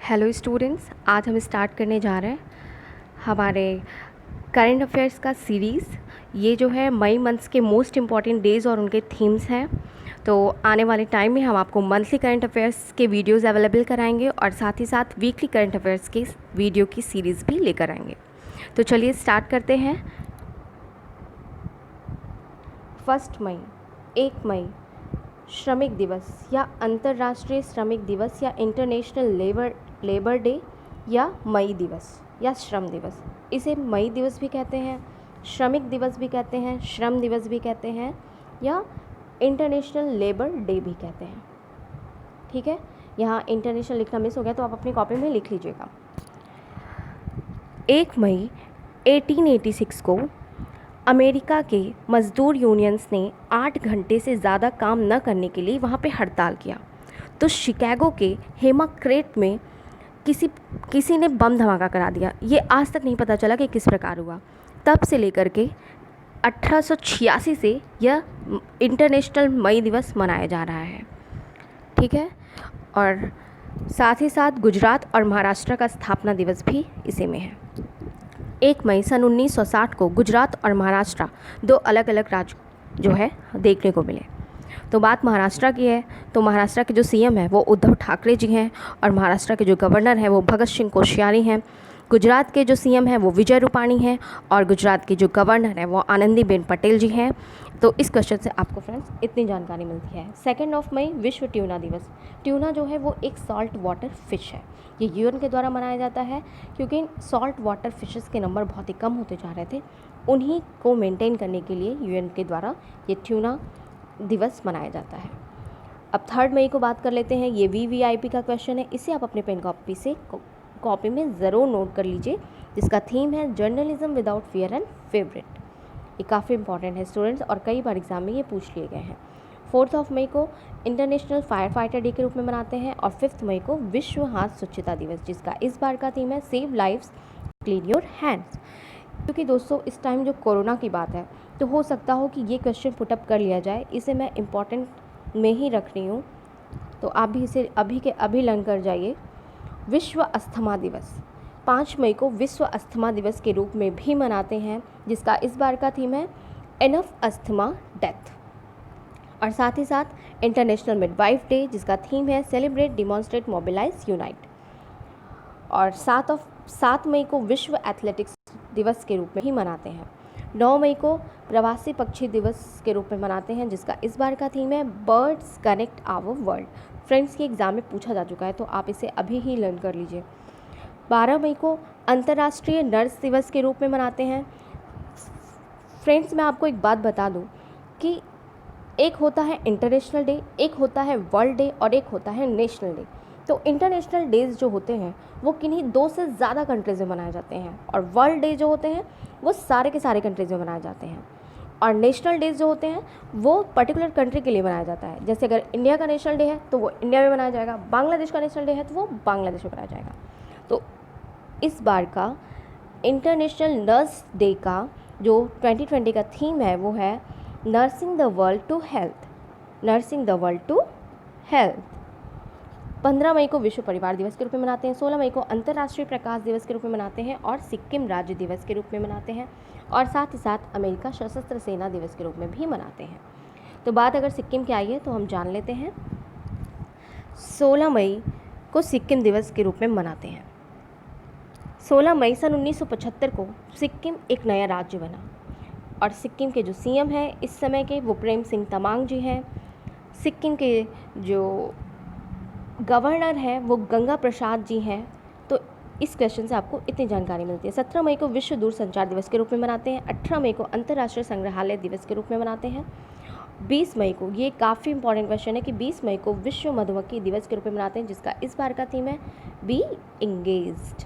Hello students, आज हम start करने जा रहे हैं हमारे करंट अफेयर्स का सीरीज़। ये जो है मई मंथ्स के मोस्ट इम्पॉर्टेंट डेज़ और उनके थीम्स हैं। तो आने वाले टाइम में हम आपको मंथली करंट अफेयर्स के वीडियोस अवेलेबल कराएंगे और साथ ही साथ वीकली करंट अफेयर्स की वीडियो की सीरीज़ भी लेकर आएंगे। तो चलिए स्टार्ट करते हैं। 1 मई, 1 मई श्रमिक दिवस या अंतर्राष्ट्रीय श्रमिक दिवस या इंटरनेशनल लेबर डे या मई दिवस या श्रम दिवस। इसे मई दिवस भी कहते हैं, श्रमिक दिवस भी कहते हैं, श्रम दिवस भी कहते हैं या इंटरनेशनल लेबर डे भी कहते हैं। ठीक है, यहाँ इंटरनेशनल लिखना मिस हो गया तो आप अपनी कॉपी में लिख लीजिएगा। 1 मई 1886 को अमेरिका के मज़दूर यूनियंस ने 8 घंटे से ज़्यादा काम न करने के लिए वहाँ पे हड़ताल किया। तो शिकागो के हेमाक्रेट में किसी ने बम धमाका करा दिया। ये आज तक नहीं पता चला कि किस प्रकार हुआ। तब से लेकर के 1886 से यह इंटरनेशनल मई दिवस मनाया जा रहा है। ठीक है, और साथ ही साथ गुजरात और महाराष्ट्र का स्थापना दिवस भी इसी में है। 1 मई सन 1960 को गुजरात और महाराष्ट्र दो अलग अलग राज्य जो है देखने को मिले। तो बात महाराष्ट्र की है तो महाराष्ट्र के जो सीएम हैं वो उद्धव ठाकरे जी हैं और महाराष्ट्र के जो गवर्नर हैं वो भगत सिंह कोश्यारी हैं। गुजरात के जो सीएम हैं वो विजय रूपाणी हैं और गुजरात के जो गवर्नर हैं वो आनंदीबेन पटेल जी हैं। तो इस क्वेश्चन से आपको फ्रेंड्स इतनी जानकारी मिलती है। 2 मई विश्व ट्यूना दिवस। ट्यूना जो है वो एक सॉल्ट वाटर फिश है। ये यूएन के द्वारा मनाया जाता है क्योंकि सॉल्ट वाटर फिशेस के नंबर बहुत ही कम होते जा रहे थे। उन्हीं को मेंटेन करने के लिए यूएन के द्वारा ये ट्यूना दिवस मनाया जाता है। अब 3 मई को बात कर लेते हैं। ये वीवीआईपी का क्वेश्चन है, इसे आप अपने पेन कॉपी में ज़रूर नोट कर लीजिए, जिसका थीम है journalism without fear and favourite. ये काफ़ी इंपॉर्टेंट है स्टूडेंट्स और कई बार एग्जाम में ये पूछ लिए गए हैं। 4 मई को इंटरनेशनल फायर फाइटर डे के रूप में मनाते हैं और 5 मई को विश्व हाथ स्वच्छता दिवस, जिसका इस बार का थीम है save lives clean your hands. क्योंकि दोस्तों इस टाइम जो कोरोना की बात है तो हो सकता हो कि ये क्वेश्चन पुटअप कर लिया जाए, इसे मैं इम्पॉर्टेंट में ही रख रही हूँ, तो आप भी इसे अभी के अभी लर्न कर जाइए। विश्व अस्थमा दिवस 5 मई को विश्व अस्थमा दिवस के रूप में भी मनाते हैं, जिसका इस बार का थीम है एनफ अस्थमा डेथ। और साथ ही साथ इंटरनेशनल मिडवाइफ डे, जिसका थीम है सेलिब्रेट डिमॉन्स्ट्रेट मोबिलाइज यूनाइट। और 7 मई को विश्व एथलेटिक्स दिवस के रूप में ही मनाते हैं। 9 मई को प्रवासी पक्षी दिवस के रूप में मनाते हैं, जिसका इस बार का थीम है birds connect our world. Friends के एग्ज़ाम में पूछा जा चुका है तो आप इसे अभी ही लर्न कर लीजिए। 12 मई को अंतर्राष्ट्रीय नर्स दिवस के रूप में मनाते हैं। फ्रेंड्स मैं आपको एक बात बता दूं कि एक होता है इंटरनेशनल डे, एक होता है वर्ल्ड डे और एक होता है नेशनल डे। तो इंटरनेशनल डेज़ जो होते हैं वो किन्हीं 2 से ज़्यादा कंट्रीज़ में मनाए जाते हैं और वर्ल्ड डे जो होते हैं वो सारे के सारे कंट्रीज़ में मनाए जाते हैं। और नेशनल डेज़ जो होते हैं वो पर्टिकुलर कंट्री के लिए मनाया जाता है। जैसे अगर इंडिया का नेशनल डे है तो वो इंडिया में मनाया जाएगा, बांग्लादेश का नेशनल डे है तो वो बांग्लादेश में मनाया जाएगा। तो इस बार का इंटरनेशनल नर्स डे का जो 2020 का थीम है वो है nursing the world to health, nursing the world to health. 15 मई को विश्व परिवार दिवस के रूप में मनाते हैं। 16 मई को अंतर्राष्ट्रीय प्रकाश दिवस के रूप में मनाते हैं और सिक्किम राज्य दिवस के रूप में मनाते हैं और साथ ही साथ अमेरिका सशस्त्र सेना दिवस के रूप में भी मनाते हैं। तो बात अगर सिक्किम की आई है तो हम जान लेते हैं। 16 मई को सिक्किम दिवस के रूप में मनाते हैं। 16 मई सन 1975 को सिक्किम एक नया राज्य बना और सिक्किम के जो सीएम हैं इस समय के वो प्रेम सिंह तमांग जी हैं। सिक्किम के जो गवर्नर हैं वो गंगा प्रसाद जी हैं। तो इस क्वेश्चन से आपको इतनी जानकारी मिलती है। 17 मई को विश्व दूरसंचार दिवस के रूप में मनाते हैं। 18 मई को अंतर्राष्ट्रीय संग्रहालय दिवस के रूप में मनाते हैं। 20 मई को, ये काफ़ी इंपॉर्टेंट क्वेश्चन है कि 20 मई को विश्व मधुमक्खी दिवस के रूप में मनाते हैं, जिसका इस बार का थीम है बी इंगेज्ड।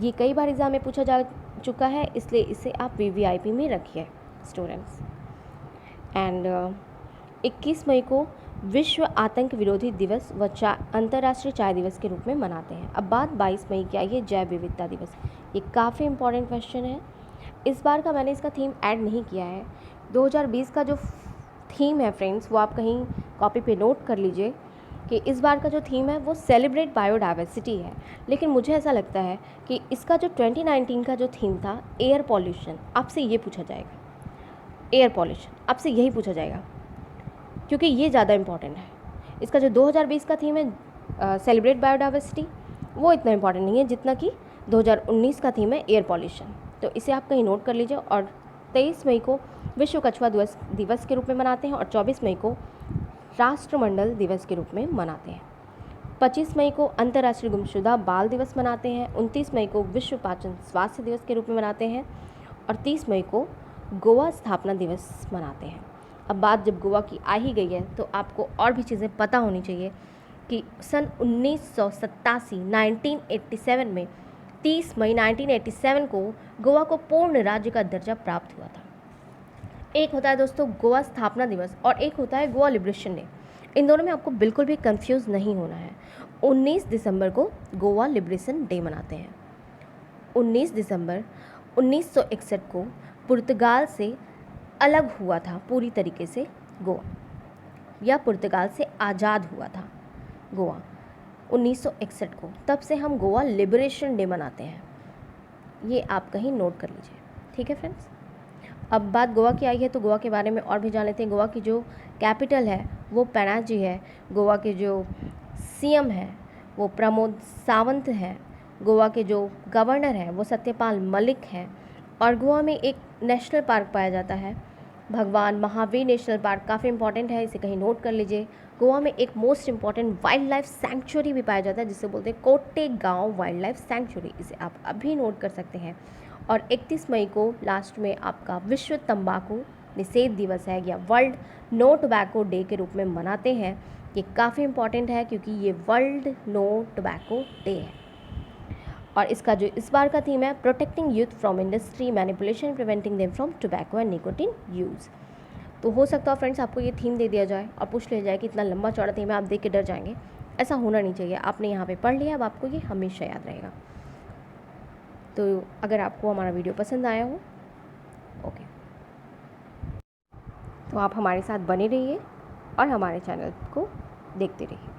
ये कई बार एग्जाम में पूछा जा चुका है, इसलिए इसे आप वीवीआईपी में रखिए स्टूडेंट्स। एंड 21 मई को विश्व आतंक विरोधी दिवस व अंतर्राष्ट्रीय चाय दिवस के रूप में मनाते हैं। अब बात 22 मई की आई है जैव विविधता दिवस। ये काफ़ी इंपॉर्टेंट क्वेश्चन है। इस बार का मैंने इसका थीम ऐड नहीं किया है। 2020 का जो थीम है फ्रेंड्स वो आप कहीं कॉपी पे नोट कर लीजिए। कि इस बार का जो थीम है वो सेलिब्रेट बायोडाइवर्सिटी है, लेकिन मुझे ऐसा लगता है कि इसका जो 2019 का जो थीम था एयर पॉल्यूशन, आपसे ये पूछा जाएगा, एयर पॉल्यूशन आपसे यही पूछा जाएगा, क्योंकि ये ज़्यादा इम्पॉर्टेंट है। इसका जो 2020 का थीम है सेलिब्रेट बायोडाइवर्सिटी, वो इतना इम्पॉर्टेंट नहीं है जितना कि 2019 का थीम है एयर पॉल्यूशन। तो इसे आप कहीं नोट कर लीजिए। और 23 मई को विश्व कछुआ दिवस के रूप में मनाते हैं और 24 मई को राष्ट्रमंडल दिवस के रूप में मनाते हैं। 25 मई को अंतर्राष्ट्रीय गुमशुदा बाल दिवस मनाते हैं। 29 मई को विश्व पाचन स्वास्थ्य दिवस के रूप में मनाते हैं और 30 मई को गोवा स्थापना दिवस मनाते हैं। अब बात जब गोवा की आ ही गई है तो आपको और भी चीज़ें पता होनी चाहिए कि सन 1987 1987 में 30 मई 1987 को गोवा को पूर्ण राज्य का दर्जा प्राप्त हुआ था। एक होता है दोस्तों गोवा स्थापना दिवस और एक होता है गोवा लिबरेशन डे। इन दोनों में आपको बिल्कुल भी कंफ्यूज नहीं होना है। 19 दिसंबर को गोवा लिबरेशन डे मनाते हैं। 19 दिसंबर 1961 को पुर्तगाल से अलग हुआ था पूरी तरीके से गोवा, या पुर्तगाल से आज़ाद हुआ था गोवा 1961 को। तब से हम गोवा लिबरेशन डे मनाते हैं। ये आप कहीं नोट कर लीजिए, ठीक है फ्रेंड्स। अब बात गोवा की आई है तो गोवा के बारे में और भी जान लेते हैं। गोवा की जो कैपिटल है वो पणजी है। गोवा के जो सीएम है वो प्रमोद सावंत हैं। गोवा के जो गवर्नर हैं वो सत्यपाल मलिक हैं। और गोवा में एक नेशनल पार्क पाया जाता है, भगवान महावीर नेशनल पार्क, काफ़ी इंपॉर्टेंट है, इसे कहीं नोट कर लीजिए। गोवा में एक most important wild life sanctuary भी पाया जाता है जिसे बोलते हैं कोटेगांव वाइल्ड लाइफ सेंचुरी, इसे आप अभी नोट कर सकते हैं। और 31 मई को लास्ट में आपका विश्व तंबाकू निषेध दिवस है या वर्ल्ड नो टोबैको डे के रूप में मनाते हैं। ये काफ़ी इंपॉर्टेंट है क्योंकि ये वर्ल्ड नो टोबैको डे है। और इसका जो इस बार का थीम है protecting youth from industry manipulation preventing them from tobacco and nicotine use. तो हो सकता है फ्रेंड्स आपको ये थीम दे दिया जाए और पूछ लिया जाए कि इतना लंबा चौड़ा थीम है, आप देख के डर जाएंगे। ऐसा होना नहीं चाहिए। आपने यहाँ पे पढ़ लिया, अब आपको ये हमेशा याद रहेगा। तो अगर आपको हमारा वीडियो पसंद आया हो ओके, तो आप हमारे साथ बने रहिए और हमारे चैनल को देखते रहिए।